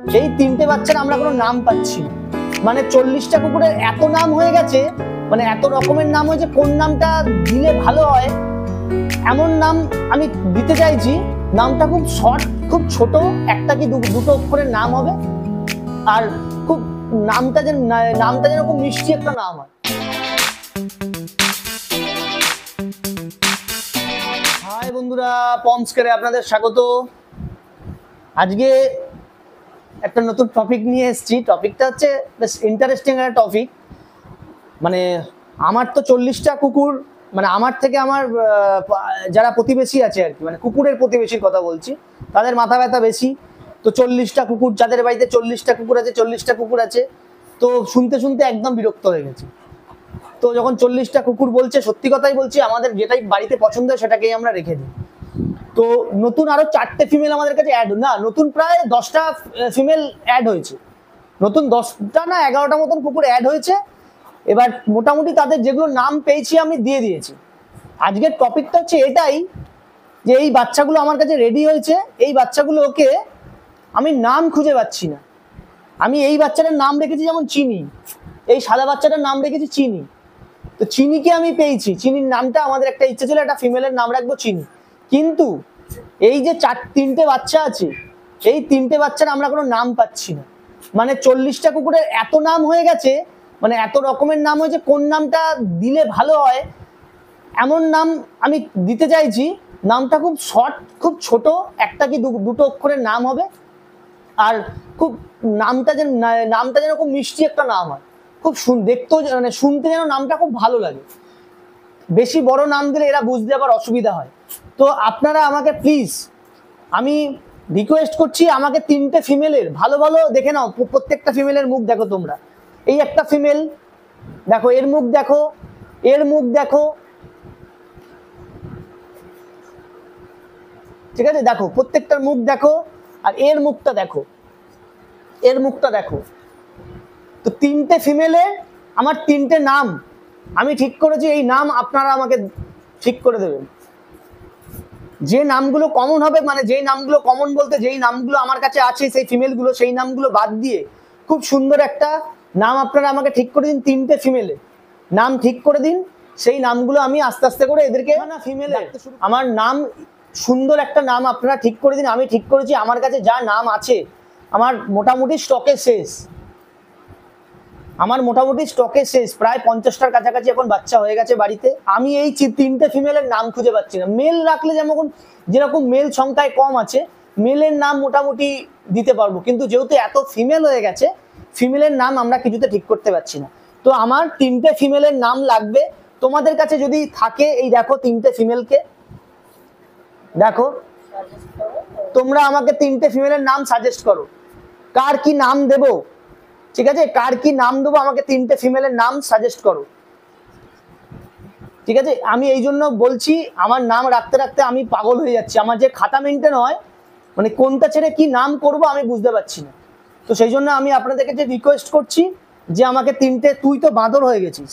এই তিনটে বাচ্চার আমরা কোনো নাম পাচ্ছি না। মানে 40টা কুকুরের এত নাম হয়ে গেছে, মানে এত রকমের নাম হয়েছে, কোন নামটা দিলে ভালো হয় এমন নাম আমি দিতে চাইছি। নামটা খুব শর্ট, খুব ছোট, একটা কি দুটো অক্ষরের নাম হবে, আর খুব নামটা যেন খুব মিষ্টি একটা নাম হয়। হাই বন্ধুরা, পমস্কারে আপনাদের স্বাগত। আজকে একটা নতুন টপিক নিয়ে এসেছি। টপিকটা হচ্ছে বেশ ইন্টারেস্টিং একটা টপিক। মানে আমার তো 40টা কুকুর, মানে আমার থেকে আমার যারা প্রতিবেশী আছে আর কি, মানে কুকুরের প্রতিবেশীর কথা বলছি, তাদের মাথা ব্যথা বেশি। তো 40টা কুকুর, যাদের বাড়িতে 40টা কুকুর আছে, 40টা কুকুর আছে, তো শুনতে শুনতে একদম বিরক্ত হয়ে গেছে। তো যখন 40টা কুকুর বলছে, সত্যি কথাই বলছি, আমাদের যেটাই বাড়িতে পছন্দ হয় সেটাকেই আমরা রেখে দিই। তো নতুন আরো 4টে ফিমেল আমাদের কাছে অ্যাড, না নতুন প্রায় 10টা ফিমেল অ্যাড হয়েছে। নতুন 10টা না 11টা মতন কুকুর অ্যাড হয়েছে। এবার মোটামুটি তাদের যেগুলো নাম পেয়েছি আমি দিয়ে দিয়েছি। আজকের টপিকটা হচ্ছে এটাই যে এই বাচ্চাগুলো আমার কাছে রেডি হয়েছে, এই বাচ্চাগুলোকে আমি নাম খুঁজে পাচ্ছি না। আমি এই বাচ্চাটার নাম রেখেছি যেমন চিনি, এই সাদা বাচ্চাটার নাম রেখেছি চিনি। তো চিনিকে আমি পেয়েছি, চিনির নামটা আমাদের একটা ইচ্ছে ছিল, একটা ফিমেলের নাম রাখবো চিনি। কিন্তু এই যে তিনটে বাচ্চা আছে, এই তিনটে বাচ্চার আমরা কোনো নাম পাচ্ছি না। মানে 40টা কুকুরের এত নাম হয়ে গেছে, মানে এত রকমের নাম হয়েছে, কোন নামটা দিলে ভালো হয় এমন নাম আমি দিতে চাইছি। নামটা খুব শর্ট, খুব ছোট, একটা কি দুটো অক্ষরের নাম হবে, আর খুব নামটা যেন খুব মিষ্টি একটা নাম হয়, খুব দেখতেও মানে শুনতে যেন নামটা খুব ভালো লাগে। বেশি বড় নাম দিলে এরা বুঝতে আবার অসুবিধা হয়। তো আপনারা আমাকে প্লিজ, আমি রিকোয়েস্ট করছি, আমাকে 3টে ফিমেলের ভালো ভালো দেখে নাও। প্রত্যেকটা ফিমেলের মুখ দেখো তোমরা। এই একটা ফিমেল দেখো, এর মুখ দেখো, এর মুখ দেখো, ঠিক আছে? দেখো প্রত্যেকটার মুখ দেখো, আর এর মুখটা দেখো, এর মুখটা দেখো। তো 3টে ফিমেলের আমার 3টে নাম আমি ঠিক করেছি। এই নাম আপনারা আমাকে ঠিক করে দেবেন। যে নামগুলো কমন হবে, মানে যেই নামগুলো কমন বলতে যেই নামগুলো আমার কাছে আছে সেই ফিমেলগুলো, সেই নামগুলো বাদ দিয়ে খুব সুন্দর একটা নাম আপনারা আমাকে ঠিক করে দিন। 3টে ফিমেলের নাম ঠিক করে দিন, সেই নামগুলো আমি আস্তে আস্তে করে এদেরকে, না ফিমেলের আমার নাম, সুন্দর একটা নাম আপনারা ঠিক করে দিন। আমি ঠিক করেছি, আমার কাছে যা নাম আছে আমার মোটামুটি স্টকে শেষ, প্রায় 50টার কাছাকাছি এখন বাচ্চা হয়ে গেছে বাড়িতে। আমি এই 3টে ফিমেলের নাম খুঁজে পাচ্ছি না। মেল রাখলে যেরকম মেল সংখ্যায় কম আছে, মেলের নাম মোটামুটি দিতে পারবো, কিন্তু যেহেতু এত ফিমেল হয়ে গেছে, ফিমেলের নাম আমরা কিছুতে ঠিক করতে পারছি না। তো আমার 3টে ফিমেলের নাম লাগবে। তোমাদের কাছে যদি থাকে, এই দেখো 3টে ফিমেলকে দেখো, তোমরা আমাকে 3টে ফিমেলের নাম সাজেস্ট করো, কার কি নাম দেবো, ঠিক আছে? কার কি নাম দেবো, আমাকে 3টে ফিমেলের নাম সাজেস্ট করো, ঠিক আছে? আমি এই জন্য বলছি, আমার নাম রাখতে রাখতে আমি পাগল হয়ে যাচ্ছি। আমার যে খাতা মেনটেন হয়, মানে কোনটা ছেড়ে কি নাম করব আমি বুঝতে পারছি না। তো সেই জন্য আমি আপনাদেরকে যে রিকোয়েস্ট করছি যে আমাকে 3টে, তুই তো বাঁদর হয়ে গেছিস,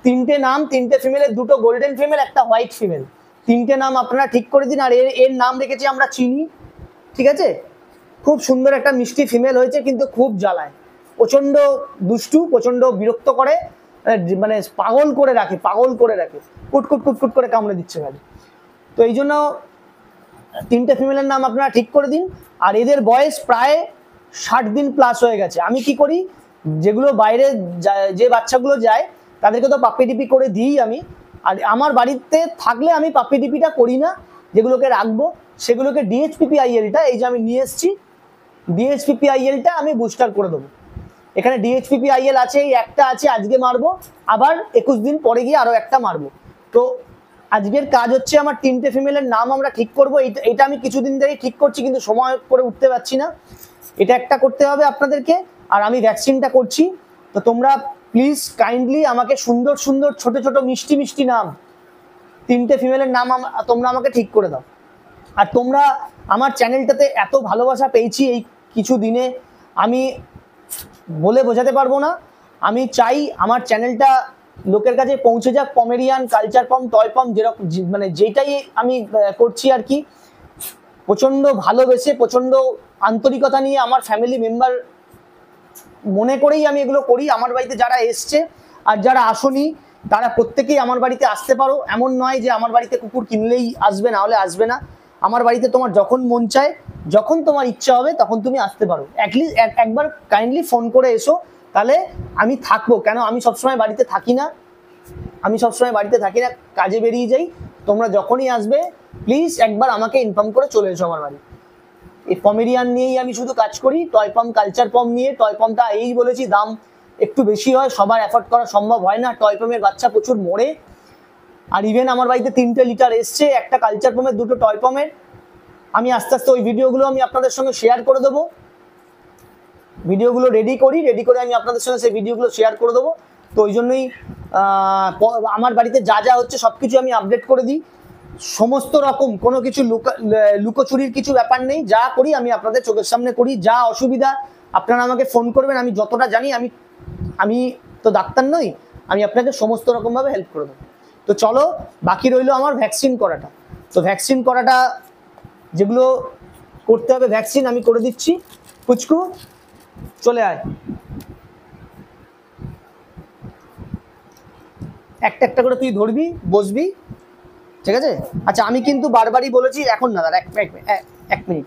3টে নাম, 3টে ফিমেলের, 2টো গোল্ডেন ফিমেল, একটা হোয়াইট ফিমেল, 3টে নাম আপনারা ঠিক করে দিন। আর এর নাম রেখেছি আমরা চিনি, ঠিক আছে? খুব সুন্দর একটা মিষ্টি ফিমেল হয়েছে, কিন্তু খুব জ্বালায়, প্রচন্ড দুষ্টু, প্রচন্ড বিরক্ত করে, মানে পাগল করে রাখে, কুটকুট কুটকুট করে কামড়ে দিচ্ছে খালি। তো এই জন্য 3টে ফিমেলের নাম আপনারা ঠিক করে দিন। আর এদের বয়স প্রায় 60 দিন প্লাস হয়ে গেছে। আমি কি করি, যেগুলো বাইরে যে বাচ্চাগুলো যায় তাদেরকে তো পাপ্পি ডিপি করে দিই আমি, আর আমার বাড়িতে থাকলে আমি পাপ্পি ডিপিটা করি না। যেগুলোকে রাখবো সেগুলোকে ডিএইচপিপিআইএলটা, এই যে আমি নিয়ে এসেছি, ডিএইচপিপিআইএলটা আমি বুস্টার করে দেবো। এখানে ডিএইচপিপিআইএল আছে, এই একটা আছে, আজকে মারবো, আবার 21 দিন পরে গিয়ে আরো একটা মারবো। তো আজকের কাজ হচ্ছে আমার 3টে ফিমেলের নাম আমরা ঠিক করবো। এটা আমি কিছুদিন ধরেই ঠিক করছি, কিন্তু সময় করে উঠতে পারছি না। এটা একটা করতে হবে আপনাদেরকে, আর আমি ভ্যাকসিনটা করছি। তো তোমরা প্লিজ কাইন্ডলি আমাকে সুন্দর সুন্দর ছোট ছোট মিষ্টি মিষ্টি নাম, 3টে ফিমেলের নাম তোমরা আমাকে ঠিক করে দাও। আর তোমরা আমার চ্যানেলটাতে এত ভালোবাসা পেয়েছি এই কিছু দিনে, আমি বলে বোঝাতে পারবো না। আমি চাই আমার চ্যানেলটা লোকের কাছে পৌঁছে যাক, পমেরিয়ান, কালচার পম, টয় পম, যেরকম মানে যেটাই আমি করছি আর কি, প্রচন্ড ভালোবেসে, প্রচন্ড আন্তরিকতা নিয়ে আমার ফ্যামিলি মেম্বার মনে করেই আমি এগুলো করি। আমার বাড়িতে যারা এসছে আর যারা আসনি তারা প্রত্যেকেই আমার বাড়িতে আসতে পারো। এমন নয় যে আমার বাড়িতে কুকুর কিনলেই আসবে, না হলে আসবে না। আমার বাড়িতে তোমার যখন মন চায়, যখন তোমার ইচ্ছা হবে তখন তুমি আসতে পারো। অ্যাটলিস্ট একবার কাইন্ডলি ফোন করে এসো, তাহলে আমি থাকবো। কেন আমি সবসময় বাড়িতে থাকি না, কাজে বেরিয়ে যাই। তোমরা যখনই আসবে প্লিজ একবার আমাকে ইনফর্ম করে চলে এসো আমার বাড়ি। এই পমেরিয়ান নিয়েই আমি শুধু কাজ করি, টয় পম, কালচার পম নিয়ে। টয় পমটা এই বলেছি দাম একটু বেশি হয়, সবার অ্যাফোর্ড করা সম্ভব হয় না। টয় পমের বাচ্চা প্রচুর মরে। আর ইভেন আমার বাড়িতে 3টে লিটার এসছে, একটা কালচার পমের, 2টো টয় পমের। আমি আস্তে আস্তে ওই ভিডিওগুলো আমি আপনাদের সঙ্গে শেয়ার করে দেবো। ভিডিওগুলো রেডি করে আমি আপনাদের সঙ্গে সেই ভিডিওগুলো শেয়ার করে দেবো। তো ওই জন্যই আমার বাড়িতে যা যা হচ্ছে সব কিছু আমি আপডেট করে দিই। সমস্ত রকম কোনো কিছু লুকোচুরির কিছু ব্যাপার নেই। যা করি আমি আপনাদের চোখের সামনে করি। যা অসুবিধা আপনারা আমাকে ফোন করবেন, আমি যতটা জানি, আমি তো ডাক্তার নই, আমি আপনাকে সমস্ত রকমভাবে হেল্প করে দেবো। তো চলো, বাকি রইলো আমার ভ্যাকসিন করাটা। তো ভ্যাকসিন করাটা যেগুলো করতে হবে, ভ্যাকসিন আমি করে দিচ্ছি। পুচকু চলে আয়, একটা একটা করে তুই ধরবি, বসবি, ঠিক আছে? আচ্ছা, আমি কিন্তু বারবারই বলেছি, এখন না দাদা, এক মিনিট,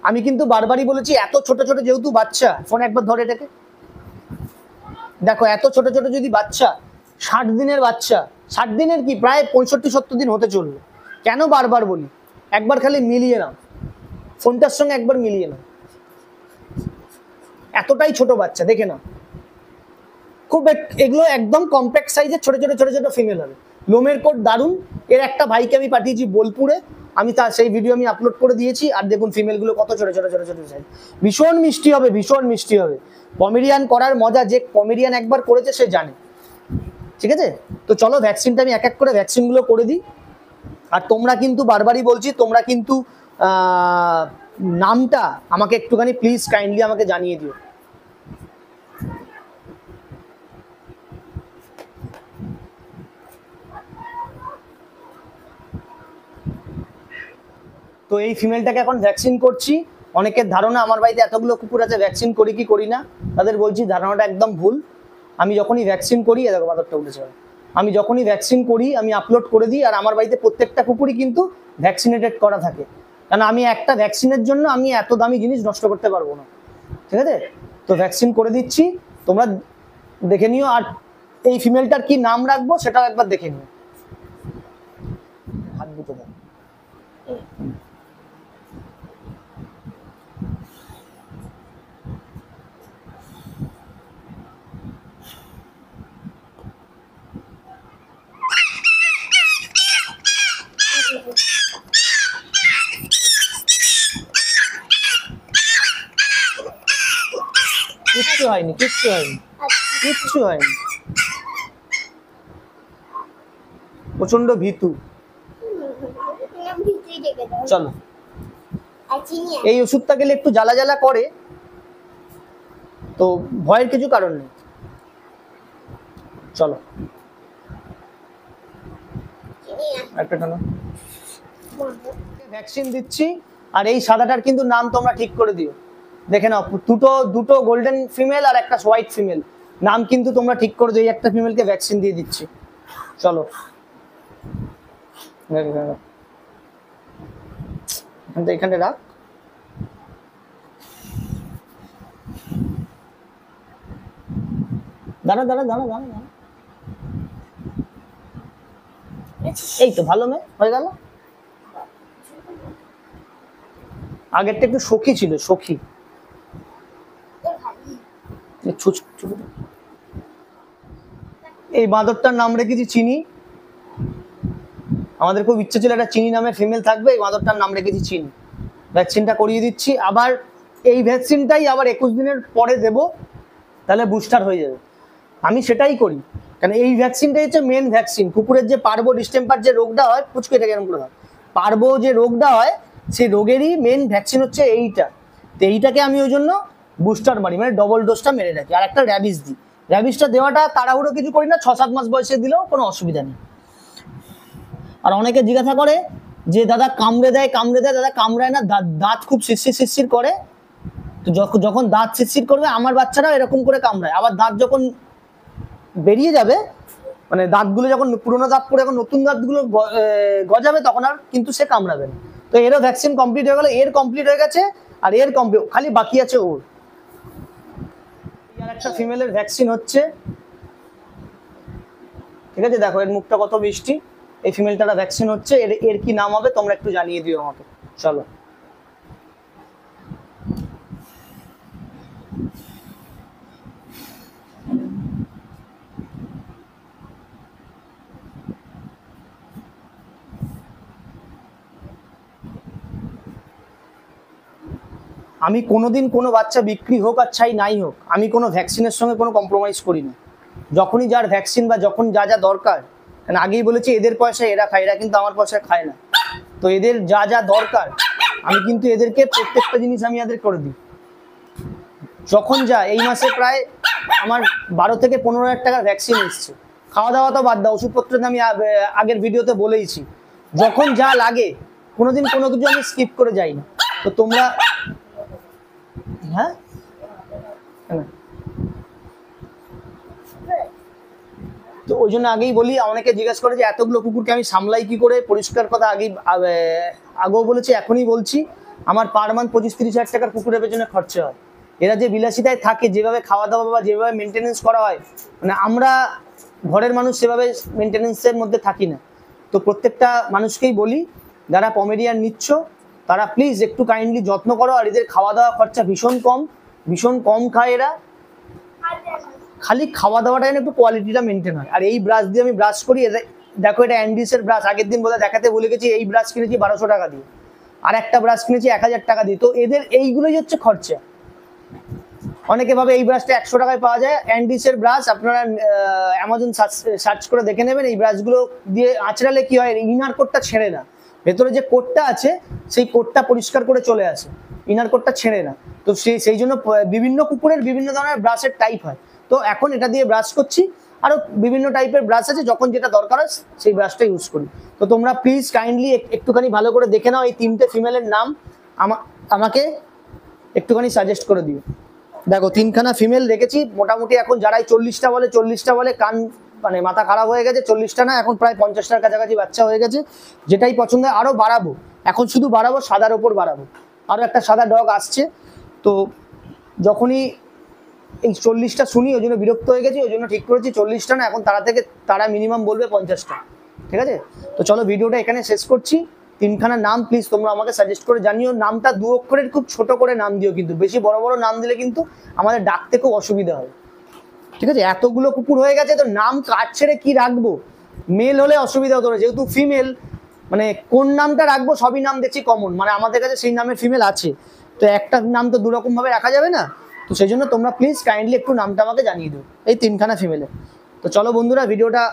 আমি কিন্তু বারবারই বলেছি এত ছোট ছোট যেহেতু বাচ্চা, ফোন একবার ধরে এটাকে দেখো, এত ছোট ছোট যদি বাচ্চা, 60 দিনের বাচ্চা, 60 দিনের কি প্রায় 65-70 দিন হতে চললো। কেন বারবার বলি, একবার খালি মিলিয়ে নাও, ফোনটার সঙ্গে একবার মিলিয়ে নাও। এতটাই ছোট বাচ্চা, দেখে নাও। খুব এগুলো একদম কম্প্যাক্ট সাইজের ছোট ছোট ছোট ছোট ফিমেল হবে। লোমের কোট দারুণ। এর একটা ভাইকে আমি পাঠিয়েছি বোলপুরে, আমি তার সেই ভিডিও আমি আপলোড করে দিয়েছি। আর দেখুন ফিমেলগুলো কত ছোট ছোট ছোট ছোট সাইজ, ভীষণ মিষ্টি হবে, ভীষণ মিষ্টি হবে। পমেরিয়ান করার মজা যে পমেরিয়ান একবার করেছে সে জানে, ঠিক আছে? তো চলো ভ্যাকসিনটা আমি এক এক করে ভ্যাকসিনগুলো করে দিই। আর তোমরা কিন্তু বারবারই বলছি, তোমরা কিন্তু নামটা আমাকে একটুখানি প্লিজ কাইন্ডলি আমাকে জানিয়ে দিও। তো এই ফিমেলটাকে এখন ভ্যাকসিন করছি। অনেকের ধারণা আমার বাড়িতে এতগুলো কুকুর আছে ভ্যাকসিন করি কি করি না, তাদের বলছি ধারণাটা একদম ভুল। আমি যখনই ভ্যাকসিন করি, দেখো বাদরটা উঠেছে, আমি যখনই ভ্যাকসিন করি আমি আপলোড করে দিই। আর আমার বাড়িতে প্রত্যেকটা কুকুরই কিন্তু ভ্যাকসিনেটেড করা থাকে, কারণ আমি একটা ভ্যাকসিনের জন্য আমি এত দামি জিনিস নষ্ট করতে পারবো না, ঠিক আছে? তো ভ্যাকসিন করে দিচ্ছি, তোমরা দেখে নিও। আর এই ফিমেলটার কি নাম রাখবো সেটাও একবার দেখে নিও। হাত দুটো দাও। কিচ্ছু হয়নি, কিচ্ছু হয়নি, কিচ্ছু হয়নি। প্রচন্ড ভীতু। চলো, এই ওষুধটা গেলে একটু জ্বালা জ্বালা করে, তো ভয়ের কিছু কারণ নেই। চলো একটা টানো। ভ্যাকসিন দিচ্ছি। আর এই সাদাটার কিন্তু নাম তোমরা ঠিক করে দিও, দেখে নাও। দুটো গোল্ডেন ফিমেল আর একটা হোয়াইট ফিমেল, নাম কিন্তু তোমরা ঠিক করে দিও। একটা ফিমেলকে ভ্যাকসিন দিয়ে দিচ্ছি। চলো এখানে রাখ। দাঁড়া দাঁড়া দাঁড়া দাঁড়া দাঁড়া, এই তো ভালো মেয়ে হয়ে গেল। আগেরটা একটু সখী ছিল, সখী। এই বাঁদরটার নাম রেখেছি চিনি। আমাদের খুব ইচ্ছে ছিল একটা চিনি নামের ফিমেল থাকবে, এই বাঁদরটার নাম রেখেছি চিনি। ভ্যাকসিনটা করিয়ে দিচ্ছি। আবার এই ভ্যাকসিনটাই আবার 21 দিনের পরে দেব, তাহলে বুস্টার হয়ে যাবে। আমি সেটাই করি, কারণ এই ভ্যাকসিনটাই হচ্ছে মেন ভ্যাকসিন। কুকুরের যে পার্বো ডিস্টেম্পার যে রোগটা হয়, পুচকে এটা কেমন করে হয়, পার্বো যে রোগটা হয়, সেই রোগেরই মেন ভ্যাকসিন হচ্ছে এইটা। তো এইটাকে আমি ওই জন্য বুস্টার মারি, মানে ডবল ডোজটা মেরে রাখি। আর একটা র্যাবিস দিই। র্যাবিসটা দেওয়াটা তাড়াহুড়ো কিছু করি না, 6-7 মাস বয়সে দিলেও কোনো অসুবিধা নেই। আর অনেকে জিজ্ঞাসা করে যে দাদা কামড়ে দেয় দাদা কামড়ায় না, দাঁত খুব শিরশির করে। তো যখন দাঁত শিরশির করবে আমার বাচ্চারাও এরকম করে কামড়ায়, আবার দাঁত যখন বেরিয়ে যাবে মানে দাঁতগুলো যখন পুরোনো দাঁত পড়ে এখন নতুন দাঁতগুলো গজাবে তখন আর কিন্তু সে কামড়াবে না। তো এরও ভ্যাকসিন কমপ্লিট হয়ে গেল, এর কমপ্লিট হয়ে গেছে, আর এর কমপ্লিট খালি বাকি আছে ওর। আর একটা ফিমেলের ভ্যাকসিন হচ্ছে, ঠিক আছে, দেখো এর মুখটা কত মিষ্টি, এই ফিমেলটার ভ্যাকসিন হচ্ছে, এর কি নাম হবে তোমরা একটু জানিয়ে দিও আমাকে। চলো আমি কোনোদিন কোনো বাচ্চা বিক্রি হোক আর চাই নাই হোক, আমি কোনো ভ্যাকসিনের সঙ্গে কোনো কম্প্রোমাইজ করি না। যখনই যার ভ্যাকসিন বা যখন যা যা দরকার, কারণ আগেই বলেছি এদের পয়সায় এরা খায়, এরা কিন্তু আমার পয়সায় খায় না। তো এদের যা যা দরকার আমি কিন্তু এদেরকে প্রত্যেকটা জিনিস আমি এদের করে দিই। যখন যা এই মাসে প্রায় আমার 12 থেকে 15,000 টাকার ভ্যাকসিন এসছে। খাওয়া দাওয়া তো বাদ দাও, ওষুধপত্রের আমি আগের ভিডিওতে বলেইছি, যখন যা লাগে কোনোদিন কোনো কিছু আমি স্কিপ করে যাই না। তো তোমরা হ্যাঁ তো ওই জন্য আগেই বলি, অনেকে জিজ্ঞাসা করে যে এতগুলো কুকুরকে আমি সামলাই কি করে, পরিষ্কার কথা আগেও বলেছি এখনই বলছি, আমার পার মান্থ 25-30 হাজার টাকার কুকুরের পেছনে খরচা হয়। এরা যে বিলাসিতায় থাকে, যেভাবে খাওয়া দাওয়া বা যেভাবে মেনটেনেন্স করা হয়, মানে আমরা ঘরের মানুষ সেভাবে মেনটেনেন্সের মধ্যে থাকি না। তো প্রত্যেকটা মানুষকেই বলি যারা পমেরিয়ান নিচ্ছ তারা প্লিজ একটু কাইন্ডলি যত্ন করো। আর এদের খাওয়া দাওয়া খরচা ভীষণ কম খায় এরা, খালি খাওয়া দাওয়াটা একটু কোয়ালিটিটা মেনটেন হয়। আর এই ব্রাশ দিয়ে আমি ব্রাশ করি, দেখো এটা অ্যান্ডিসের ব্রাশ, আগের দিন বোধহয় দেখাতে ভুলে গেছি, এই ব্রাশ কিনেছি 1200 টাকা দিয়ে, আর একটা ব্রাশ কিনেছি 1000 টাকা দিয়ে। তো এদের এইগুলোই হচ্ছে খরচা। অনেকে ভাবে এই ব্রাশটা 100 টাকায় পাওয়া যায়, অ্যান্ডিসের ব্রাশ আপনারা অ্যামাজন সার্চ করে দেখে নেবেন। এই ব্রাশগুলো দিয়ে আঁচড়ালে কি হয়, ইনার কোটটা ছেড়ে না, ভেতরে যে কোটটা আছে সেই কোটটা পরিষ্কার করে চলে আসে, ইনার কোটটা ছেড়ে না। তো সেই জন্য বিভিন্ন কুকুরের বিভিন্ন ধরনের ব্রাশের টাইপ হয়। তো এখন এটা দিয়ে ব্রাশ করছি, আরো বিভিন্ন টাইপের ব্রাশ আছে, যখন যেটা দরকার হয় সেই ব্রাশটা ইউজ করি। তো তোমরা প্লিজ কাইন্ডলি একটুখানি ভালো করে দেখে নাও এই 3টে ফিমেলের নাম, আমাকে একটুখানি সাজেস্ট করে দিও। দেখো 3খানা ফিমেল রেখেছি, মোটামুটি এখন যারাই 40টা বলে কান মানে মাথা খারাপ হয়ে গেছে। 40টা না, এখন প্রায় 50টার কাছাকাছি বাচ্চা হয়ে গেছে। যেটাই পছন্দ হয় আরো বাড়াবো, এখন শুধু বাড়াবো, সাদার ওপর বাড়াবো। আরো একটা সাদা ডগ আসছে। তো যখনই এই 40টা শুনি ওই জন্য বিরক্ত হয়ে গেছি, ওই জন্য ঠিক করেছি 40টা না, এখন তারা মিনিমাম বলবে 50টা। ঠিক আছে, তো চলো ভিডিওটা এখানে শেষ করছি। 3খানা নাম প্লিজ তোমরা আমাকে সাজেস্ট করে জানিও। নামটা 2 অক্ষরের, খুব ছোট করে নাম দিও, কিন্তু বেশি বড় বড় নাম দিলে কিন্তু আমাদের ডাকতে খুব অসুবিধা হয়। ঠিক আছে, এতগুলো কুকুর হয়ে গেছে, তো নাম কাট ছেড়ে কি রাখবো, মেল হলে অসুবিধা হতো না, যেহেতু ফিমেল মানে কোন নামটা রাখবো সবই নাম দেখছি কমন, মানে আমাদের কাছে সেই নামের ফিমেল আছে। তো একটা নাম তো 2 রকম ভাবে রাখা যাবে না। তো সেই জন্য তোমরা প্লিজ কাইন্ডলি একটু নামটা আমাকে জানিয়ে দিও এই 3খানা ফিমেলে। তো চলো বন্ধুরা ভিডিওটা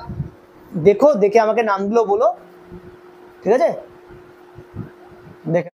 দেখে আমাকে নামগুলো বলো। ঠিক আছে, দেখে